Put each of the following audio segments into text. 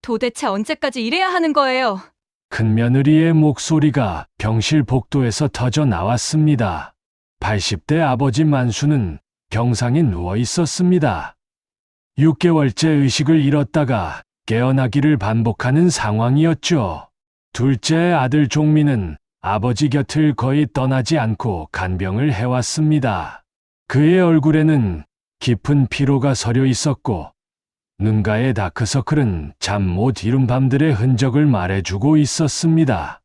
도대체 언제까지 이래야 하는 거예요? 큰며느리의 목소리가 병실 복도에서 터져 나왔습니다. 80대 아버지 만수는 병상에 누워 있었습니다. 6개월째 의식을 잃었다가 깨어나기를 반복하는 상황이었죠. 둘째 아들 종민은 아버지 곁을 거의 떠나지 않고 간병을 해왔습니다. 그의 얼굴에는 깊은 피로가 서려 있었고 눈가의 다크서클은 잠 못 이룬 밤들의 흔적을 말해주고 있었습니다.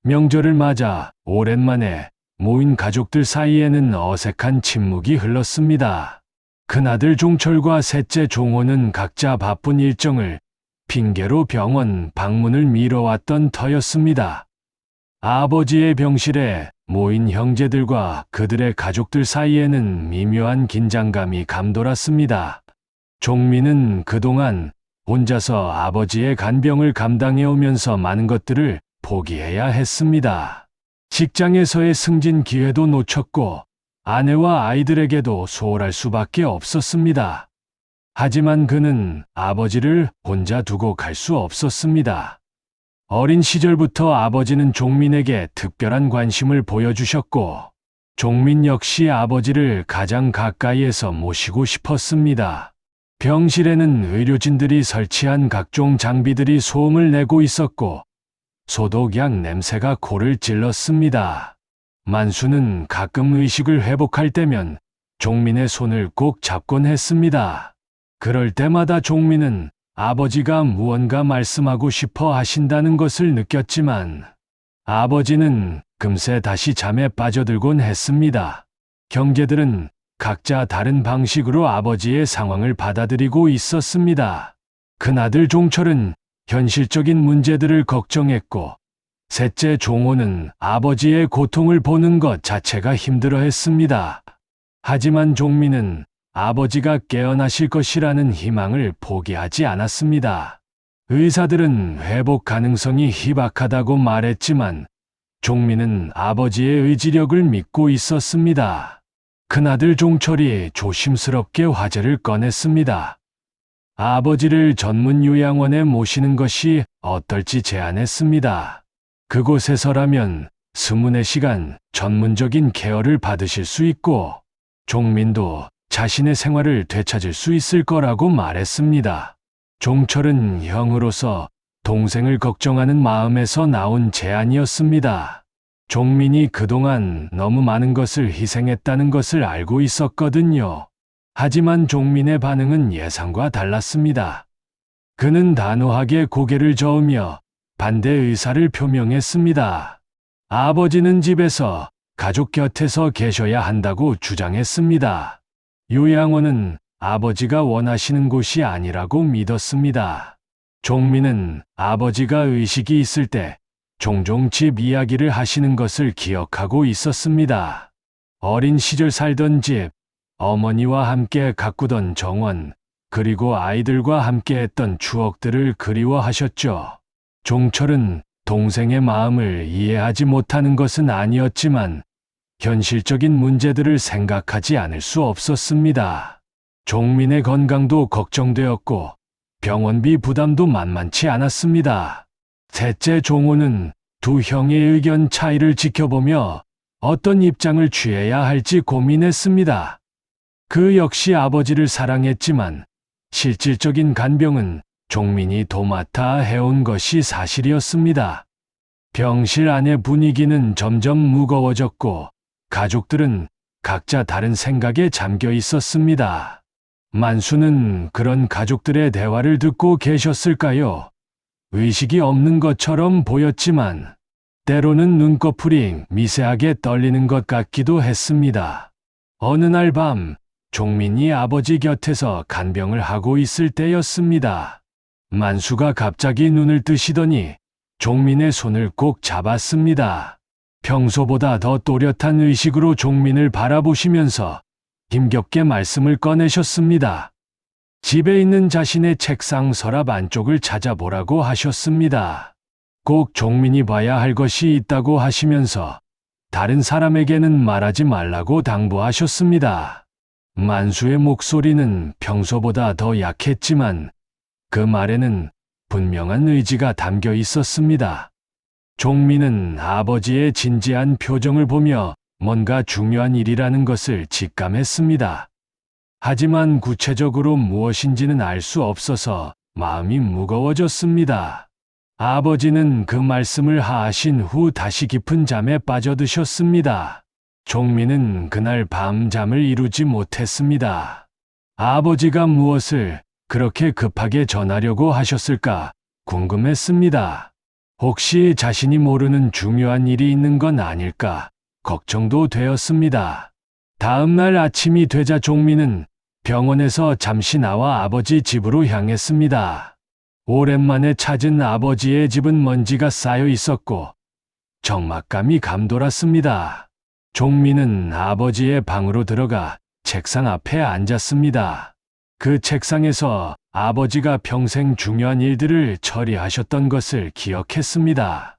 명절을 맞아 오랜만에 모인 가족들 사이에는 어색한 침묵이 흘렀습니다. 큰아들 종철과 셋째 종호는 각자 바쁜 일정을 핑계로 병원 방문을 미뤄왔던 터였습니다. 아버지의 병실에 모인 형제들과 그들의 가족들 사이에는 미묘한 긴장감이 감돌았습니다. 종민은 그동안 혼자서 아버지의 간병을 감당해오면서 많은 것들을 포기해야 했습니다. 직장에서의 승진 기회도 놓쳤고 아내와 아이들에게도 소홀할 수밖에 없었습니다. 하지만 그는 아버지를 혼자 두고 갈 수 없었습니다. 어린 시절부터 아버지는 종민에게 특별한 관심을 보여주셨고 종민 역시 아버지를 가장 가까이에서 모시고 싶었습니다. 병실에는 의료진들이 설치한 각종 장비들이 소음을 내고 있었고 소독약 냄새가 코를 찔렀습니다. 만수는 가끔 의식을 회복할 때면 종민의 손을 꼭 잡곤 했습니다. 그럴 때마다 종민은 아버지가 무언가 말씀하고 싶어 하신다는 것을 느꼈지만 아버지는 금세 다시 잠에 빠져들곤 했습니다. 형제들은 각자 다른 방식으로 아버지의 상황을 받아들이고 있었습니다. 큰아들 종철은 현실적인 문제들을 걱정했고 셋째 종호는 아버지의 고통을 보는 것 자체가 힘들어했습니다. 하지만 종민은 아버지가 깨어나실 것이라는 희망을 포기하지 않았습니다. 의사들은 회복 가능성이 희박하다고 말했지만 종민은 아버지의 의지력을 믿고 있었습니다. 큰아들 종철이 조심스럽게 화제를 꺼냈습니다. 아버지를 전문 요양원에 모시는 것이 어떨지 제안했습니다. 그곳에서라면 24시간 전문적인 케어를 받으실 수 있고 종민도 자신의 생활을 되찾을 수 있을 거라고 말했습니다. 종철은 형으로서 동생을 걱정하는 마음에서 나온 제안이었습니다. 종민이 그동안 너무 많은 것을 희생했다는 것을 알고 있었거든요. 하지만 종민의 반응은 예상과 달랐습니다. 그는 단호하게 고개를 저으며 반대 의사를 표명했습니다. 아버지는 집에서 가족 곁에서 계셔야 한다고 주장했습니다. 요양원은 아버지가 원하시는 곳이 아니라고 믿었습니다. 종민은 아버지가 의식이 있을 때 종종 집 이야기를 하시는 것을 기억하고 있었습니다. 어린 시절 살던 집, 어머니와 함께 가꾸던 정원, 그리고 아이들과 함께 했던 추억들을 그리워하셨죠. 종철은 동생의 마음을 이해하지 못하는 것은 아니었지만 현실적인 문제들을 생각하지 않을 수 없었습니다. 종민의 건강도 걱정되었고 병원비 부담도 만만치 않았습니다. 셋째 종호는 두 형의 의견 차이를 지켜보며 어떤 입장을 취해야 할지 고민했습니다. 그 역시 아버지를 사랑했지만 실질적인 간병은 종민이 도맡아 해온 것이 사실이었습니다. 병실 안의 분위기는 점점 무거워졌고 가족들은 각자 다른 생각에 잠겨 있었습니다. 만수는 그런 가족들의 대화를 듣고 계셨을까요? 의식이 없는 것처럼 보였지만 때로는 눈꺼풀이 미세하게 떨리는 것 같기도 했습니다. 어느 날 밤 종민이 아버지 곁에서 간병을 하고 있을 때였습니다. 만수가 갑자기 눈을 뜨시더니 종민의 손을 꼭 잡았습니다. 평소보다 더 또렷한 의식으로 종민을 바라보시면서 힘겹게 말씀을 꺼내셨습니다. 집에 있는 자신의 책상 서랍 안쪽을 찾아보라고 하셨습니다. 꼭 종민이 봐야 할 것이 있다고 하시면서 다른 사람에게는 말하지 말라고 당부하셨습니다. 만수의 목소리는 평소보다 더 약했지만 그 말에는 분명한 의지가 담겨 있었습니다. 종민은 아버지의 진지한 표정을 보며 뭔가 중요한 일이라는 것을 직감했습니다. 하지만 구체적으로 무엇인지는 알 수 없어서 마음이 무거워졌습니다. 아버지는 그 말씀을 하신 후 다시 깊은 잠에 빠져드셨습니다. 종민은 그날 밤 잠을 이루지 못했습니다. 아버지가 무엇을 그렇게 급하게 전하려고 하셨을까 궁금했습니다. 혹시 자신이 모르는 중요한 일이 있는 건 아닐까 걱정도 되었습니다. 다음 날 아침이 되자 종민은 병원에서 잠시 나와 아버지 집으로 향했습니다. 오랜만에 찾은 아버지의 집은 먼지가 쌓여 있었고 적막감이 감돌았습니다. 종민은 아버지의 방으로 들어가 책상 앞에 앉았습니다. 그 책상에서 아버지가 평생 중요한 일들을 처리하셨던 것을 기억했습니다.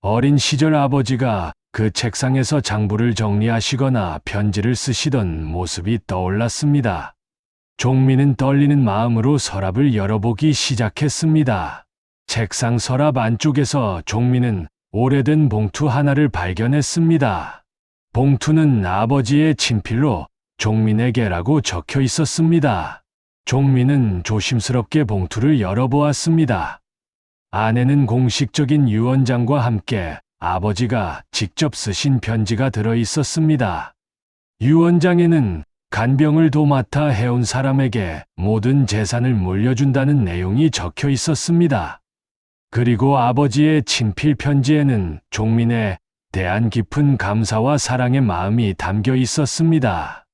어린 시절 아버지가 그 책상에서 장부를 정리하시거나 편지를 쓰시던 모습이 떠올랐습니다. 종민은 떨리는 마음으로 서랍을 열어보기 시작했습니다. 책상 서랍 안쪽에서 종민은 오래된 봉투 하나를 발견했습니다. 봉투는 아버지의 친필로 종민에게라고 적혀 있었습니다. 종민은 조심스럽게 봉투를 열어보았습니다. 안에는 공식적인 유언장과 함께 아버지가 직접 쓰신 편지가 들어 있었습니다. 유언장에는 간병을 도맡아 해온 사람에게 모든 재산을 물려준다는 내용이 적혀 있었습니다. 그리고 아버지의 친필 편지에는 종민에 대한 깊은 감사와 사랑의 마음이 담겨 있었습니다.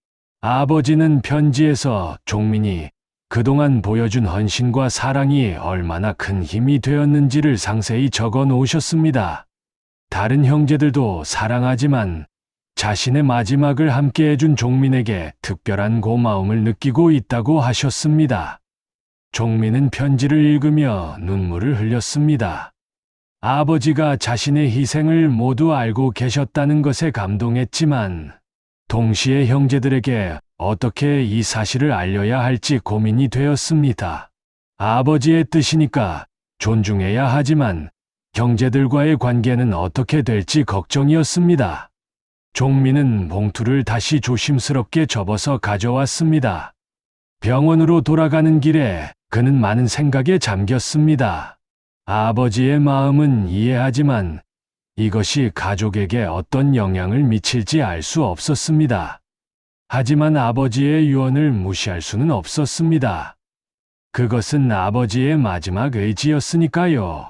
아버지는 편지에서 종민이 그동안 보여준 헌신과 사랑이 얼마나 큰 힘이 되었는지를 상세히 적어 놓으셨습니다. 다른 형제들도 사랑하지만 자신의 마지막을 함께 해준 종민에게 특별한 고마움을 느끼고 있다고 하셨습니다. 종민은 편지를 읽으며 눈물을 흘렸습니다. 아버지가 자신의 희생을 모두 알고 계셨다는 것에 감동했지만 동시에 형제들에게 어떻게 이 사실을 알려야 할지 고민이 되었습니다. 아버지의 뜻이니까 존중해야 하지만 형제들과의 관계는 어떻게 될지 걱정이었습니다. 종민은 봉투를 다시 조심스럽게 접어서 가져왔습니다. 병원으로 돌아가는 길에 그는 많은 생각에 잠겼습니다. 아버지의 마음은 이해하지만 이것이 가족에게 어떤 영향을 미칠지 알 수 없었습니다. 하지만 아버지의 유언을 무시할 수는 없었습니다. 그것은 아버지의 마지막 의지였으니까요.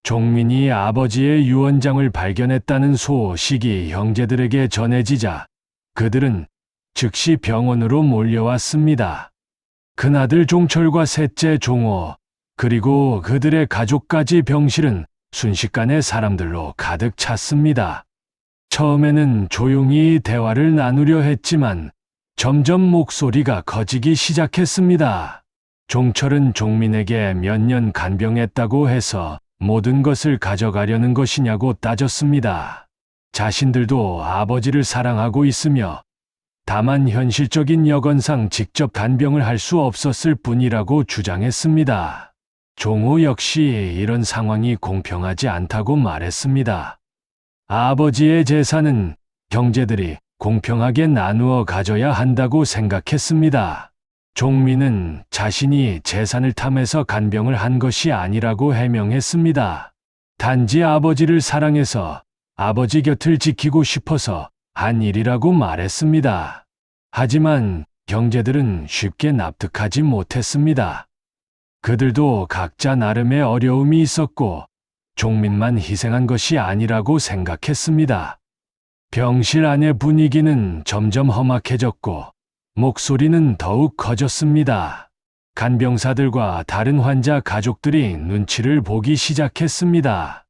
종민이 아버지의 유언장을 발견했다는 소식이 형제들에게 전해지자 그들은 즉시 병원으로 몰려왔습니다. 큰아들 종철과 셋째 종호, 그리고 그들의 가족까지 병실은 순식간에 사람들로 가득 찼습니다. 처음에는 조용히 대화를 나누려 했지만 점점 목소리가 커지기 시작했습니다. 종철은 종민에게 몇 년 간병했다고 해서 모든 것을 가져가려는 것이냐고 따졌습니다. 자신들도 아버지를 사랑하고 있으며 다만 현실적인 여건상 직접 간병을 할 수 없었을 뿐이라고 주장했습니다. 종호 역시 이런 상황이 공평하지 않다고 말했습니다. 아버지의 재산은 형제들이 공평하게 나누어 가져야 한다고 생각했습니다. 종민은 자신이 재산을 탐해서 간병을 한 것이 아니라고 해명했습니다. 단지 아버지를 사랑해서 아버지 곁을 지키고 싶어서 한 일이라고 말했습니다. 하지만 형제들은 쉽게 납득하지 못했습니다. 그들도 각자 나름의 어려움이 있었고 종민만 희생한 것이 아니라고 생각했습니다. 병실 안의 분위기는 점점 험악해졌고 목소리는 더욱 커졌습니다. 간병사들과 다른 환자 가족들이 눈치를 보기 시작했습니다.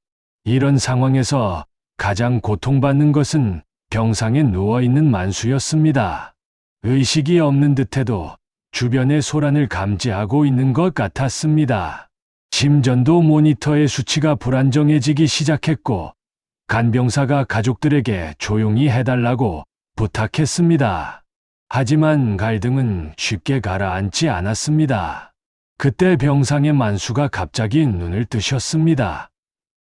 이런 상황에서 가장 고통받는 것은 병상에 누워있는 만수였습니다. 의식이 없는 듯해도 주변의 소란을 감지하고 있는 것 같았습니다. 심전도 모니터의 수치가 불안정해지기 시작했고 간병사가 가족들에게 조용히 해달라고 부탁했습니다. 하지만 갈등은 쉽게 가라앉지 않았습니다. 그때 병상의 만수가 갑자기 눈을 뜨셨습니다.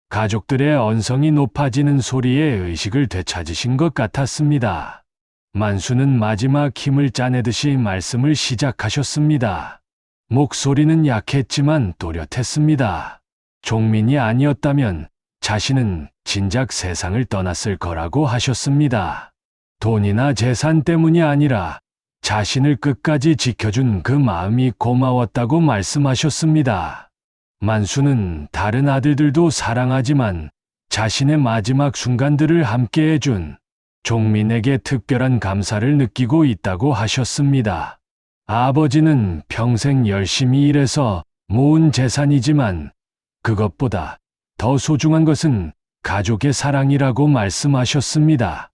가족들의 언성이 높아지는 소리에 의식을 되찾으신 것 같았습니다. 만수는 마지막 힘을 짜내듯이 말씀을 시작하셨습니다. 목소리는 약했지만 또렷했습니다. 종민이 아니었다면 자신은 진작 세상을 떠났을 거라고 하셨습니다. 돈이나 재산 때문이 아니라 자신을 끝까지 지켜준 그 마음이 고마웠다고 말씀하셨습니다. 만수는 다른 아들들도 사랑하지만 자신의 마지막 순간들을 함께 해준 종민에게 특별한 감사를 느끼고 있다고 하셨습니다. 아버지는 평생 열심히 일해서 모은 재산이지만 그것보다 더 소중한 것은 가족의 사랑이라고 말씀하셨습니다.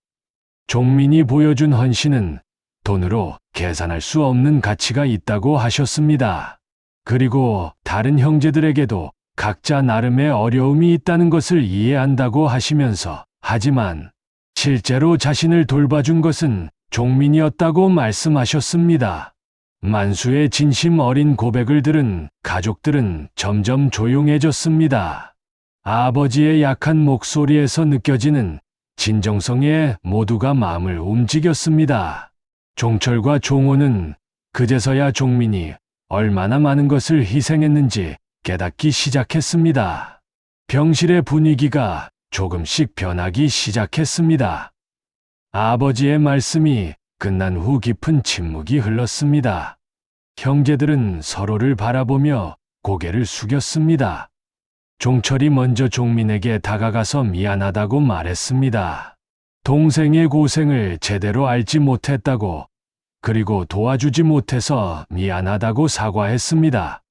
종민이 보여준 헌신은 돈으로 계산할 수 없는 가치가 있다고 하셨습니다. 그리고 다른 형제들에게도 각자 나름의 어려움이 있다는 것을 이해한다고 하시면서 하지만 실제로 자신을 돌봐준 것은 종민이었다고 말씀하셨습니다. 만수의 진심 어린 고백을 들은 가족들은 점점 조용해졌습니다. 아버지의 약한 목소리에서 느껴지는 진정성에 모두가 마음을 움직였습니다. 종철과 종호는 그제서야 종민이 얼마나 많은 것을 희생했는지 깨닫기 시작했습니다. 병실의 분위기가 조금씩 변하기 시작했습니다. 아버지의 말씀이 끝난 후 깊은 침묵이 흘렀습니다. 형제들은 서로를 바라보며 고개를 숙였습니다. 종철이 먼저 종민에게 다가가서 미안하다고 말했습니다. 동생의 고생을 제대로 알지 못했다고, 그리고 도와주지 못해서 미안하다고 사과했습니다.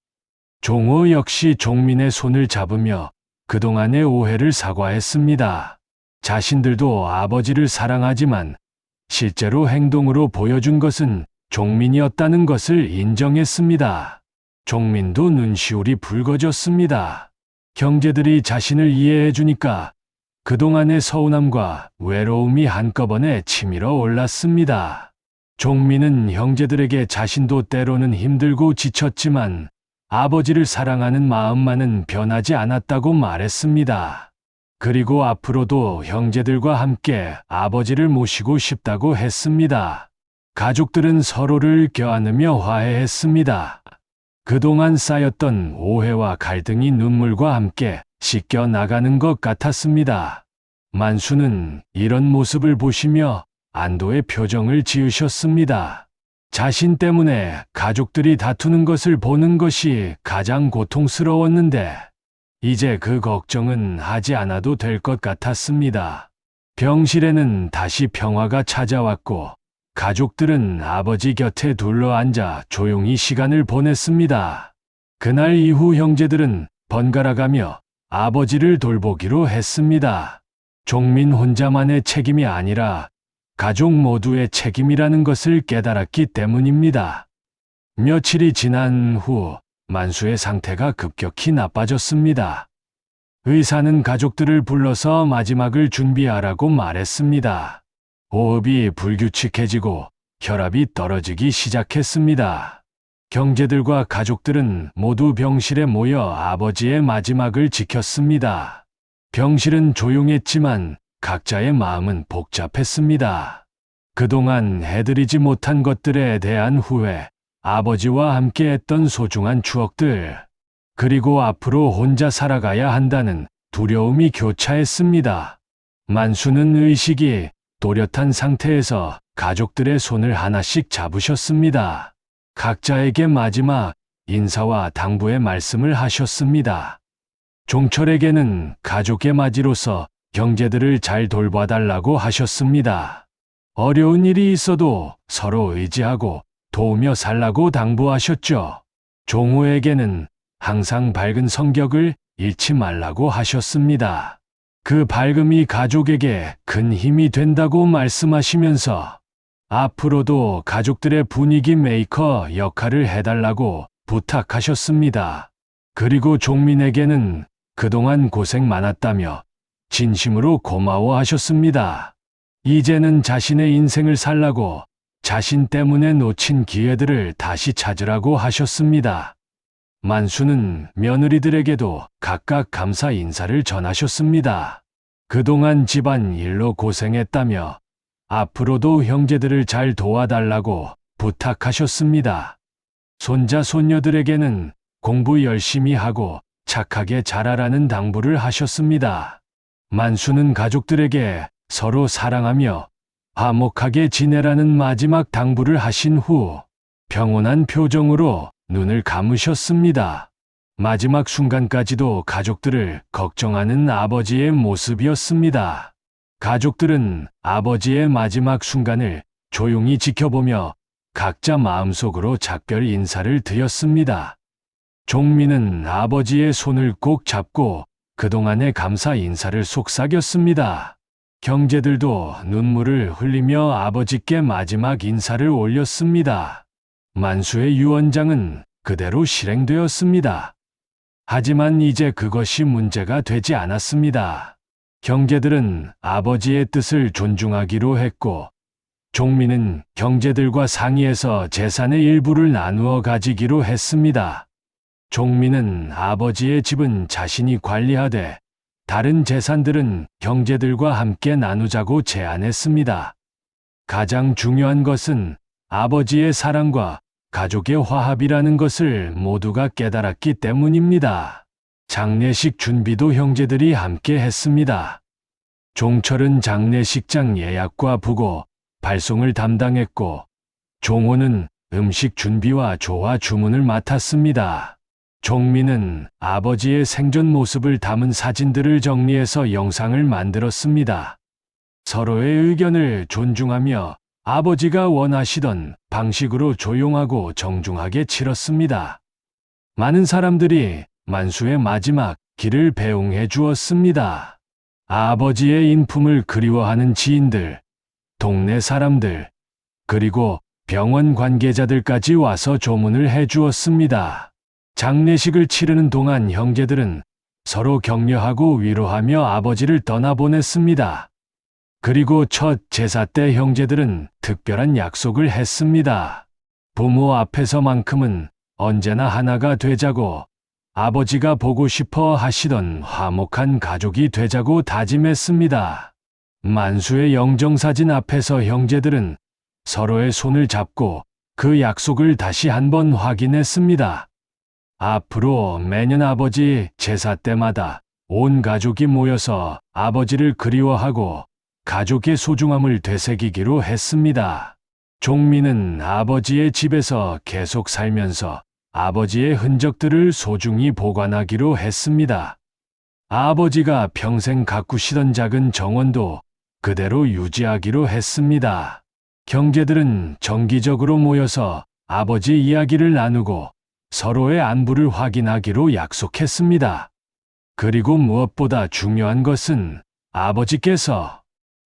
종호 역시 종민의 손을 잡으며 그동안의 오해를 사과했습니다. 자신들도 아버지를 사랑하지만 실제로 행동으로 보여준 것은 종민이었다는 것을 인정했습니다. 종민도 눈시울이 붉어졌습니다. 형제들이 자신을 이해해 주니까 그동안의 서운함과 외로움이 한꺼번에 치밀어 올랐습니다. 종민은 형제들에게 자신도 때로는 힘들고 지쳤지만 아버지를 사랑하는 마음만은 변하지 않았다고 말했습니다. 그리고 앞으로도 형제들과 함께 아버지를 모시고 싶다고 했습니다. 가족들은 서로를 껴안으며 화해했습니다. 그동안 쌓였던 오해와 갈등이 눈물과 함께 씻겨 나가는 것 같았습니다. 만수는 이런 모습을 보시며 안도의 표정을 지으셨습니다. 자신 때문에 가족들이 다투는 것을 보는 것이 가장 고통스러웠는데 이제 그 걱정은 하지 않아도 될 것 같았습니다. 병실에는 다시 평화가 찾아왔고 가족들은 아버지 곁에 둘러앉아 조용히 시간을 보냈습니다. 그날 이후 형제들은 번갈아가며 아버지를 돌보기로 했습니다. 종민 혼자만의 책임이 아니라 가족 모두의 책임이라는 것을 깨달았기 때문입니다. 며칠이 지난 후 만수의 상태가 급격히 나빠졌습니다. 의사는 가족들을 불러서 마지막을 준비하라고 말했습니다. 호흡이 불규칙해지고 혈압이 떨어지기 시작했습니다. 형제들과 가족들은 모두 병실에 모여 아버지의 마지막을 지켰습니다. 병실은 조용했지만 각자의 마음은 복잡했습니다. 그동안 해드리지 못한 것들에 대한 후회, 아버지와 함께 했던 소중한 추억들, 그리고 앞으로 혼자 살아가야 한다는 두려움이 교차했습니다. 만수는 의식이 또렷한 상태에서 가족들의 손을 하나씩 잡으셨습니다. 각자에게 마지막 인사와 당부의 말씀을 하셨습니다. 종철에게는 가족의 맞이로서 형제들을 잘 돌봐달라고 하셨습니다. 어려운 일이 있어도 서로 의지하고 도우며 살라고 당부하셨죠. 종호에게는 항상 밝은 성격을 잃지 말라고 하셨습니다. 그 밝음이 가족에게 큰 힘이 된다고 말씀하시면서 앞으로도 가족들의 분위기 메이커 역할을 해달라고 부탁하셨습니다. 그리고 종민에게는 그동안 고생 많았다며 진심으로 고마워하셨습니다. 이제는 자신의 인생을 살라고 자신 때문에 놓친 기회들을 다시 찾으라고 하셨습니다. 만수는 며느리들에게도 각각 감사 인사를 전하셨습니다. 그동안 집안 일로 고생했다며 앞으로도 형제들을 잘 도와달라고 부탁하셨습니다. 손자, 손녀들에게는 공부 열심히 하고 착하게 자라라는 당부를 하셨습니다. 만수는 가족들에게 서로 사랑하며 화목하게 지내라는 마지막 당부를 하신 후 평온한 표정으로 눈을 감으셨습니다. 마지막 순간까지도 가족들을 걱정하는 아버지의 모습이었습니다. 가족들은 아버지의 마지막 순간을 조용히 지켜보며 각자 마음속으로 작별 인사를 드렸습니다. 종민은 아버지의 손을 꼭 잡고 그동안의 감사 인사를 속삭였습니다. 형제들도 눈물을 흘리며 아버지께 마지막 인사를 올렸습니다. 만수의 유언장은 그대로 실행되었습니다. 하지만 이제 그것이 문제가 되지 않았습니다. 형제들은 아버지의 뜻을 존중하기로 했고, 종민은 형제들과 상의해서 재산의 일부를 나누어 가지기로 했습니다. 종민은 아버지의 집은 자신이 관리하되 다른 재산들은 형제들과 함께 나누자고 제안했습니다. 가장 중요한 것은 아버지의 사랑과 가족의 화합이라는 것을 모두가 깨달았기 때문입니다. 장례식 준비도 형제들이 함께 했습니다. 종철은 장례식장 예약과 부고, 발송을 담당했고, 종호는 음식 준비와 조화 주문을 맡았습니다. 종민은 아버지의 생전 모습을 담은 사진들을 정리해서 영상을 만들었습니다. 서로의 의견을 존중하며 아버지가 원하시던 방식으로 조용하고 정중하게 치렀습니다. 많은 사람들이 만수의 마지막 길을 배웅해 주었습니다. 아버지의 인품을 그리워하는 지인들, 동네 사람들, 그리고 병원 관계자들까지 와서 조문을 해 주었습니다. 장례식을 치르는 동안 형제들은 서로 격려하고 위로하며 아버지를 떠나보냈습니다. 그리고 첫 제사 때 형제들은 특별한 약속을 했습니다. 부모 앞에서만큼은 언제나 하나가 되자고, 아버지가 보고 싶어 하시던 화목한 가족이 되자고 다짐했습니다. 만수의 영정사진 앞에서 형제들은 서로의 손을 잡고 그 약속을 다시 한번 확인했습니다. 앞으로 매년 아버지 제사 때마다 온 가족이 모여서 아버지를 그리워하고 가족의 소중함을 되새기기로 했습니다. 종민은 아버지의 집에서 계속 살면서 아버지의 흔적들을 소중히 보관하기로 했습니다. 아버지가 평생 가꾸시던 작은 정원도 그대로 유지하기로 했습니다. 형제들은 정기적으로 모여서 아버지 이야기를 나누고 서로의 안부를 확인하기로 약속했습니다. 그리고 무엇보다 중요한 것은 아버지께서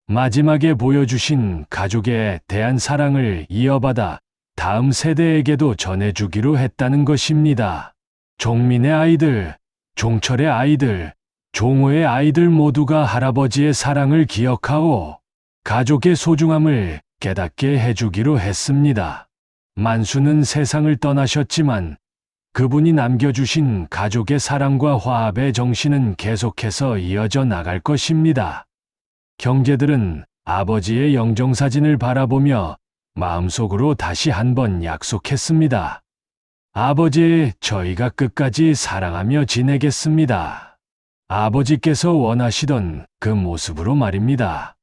마지막에 보여주신 가족에 대한 사랑을 이어받아 다음 세대에게도 전해주기로 했다는 것입니다. 종민의 아이들, 종철의 아이들, 종호의 아이들 모두가 할아버지의 사랑을 기억하고 가족의 소중함을 깨닫게 해주기로 했습니다. 만수는 세상을 떠나셨지만 그분이 남겨주신 가족의 사랑과 화합의 정신은 계속해서 이어져 나갈 것입니다. 형제들은 아버지의 영정사진을 바라보며 마음속으로 다시 한번 약속했습니다. 아버지, 저희가 끝까지 사랑하며 지내겠습니다. 아버지께서 원하시던 그 모습으로 말입니다.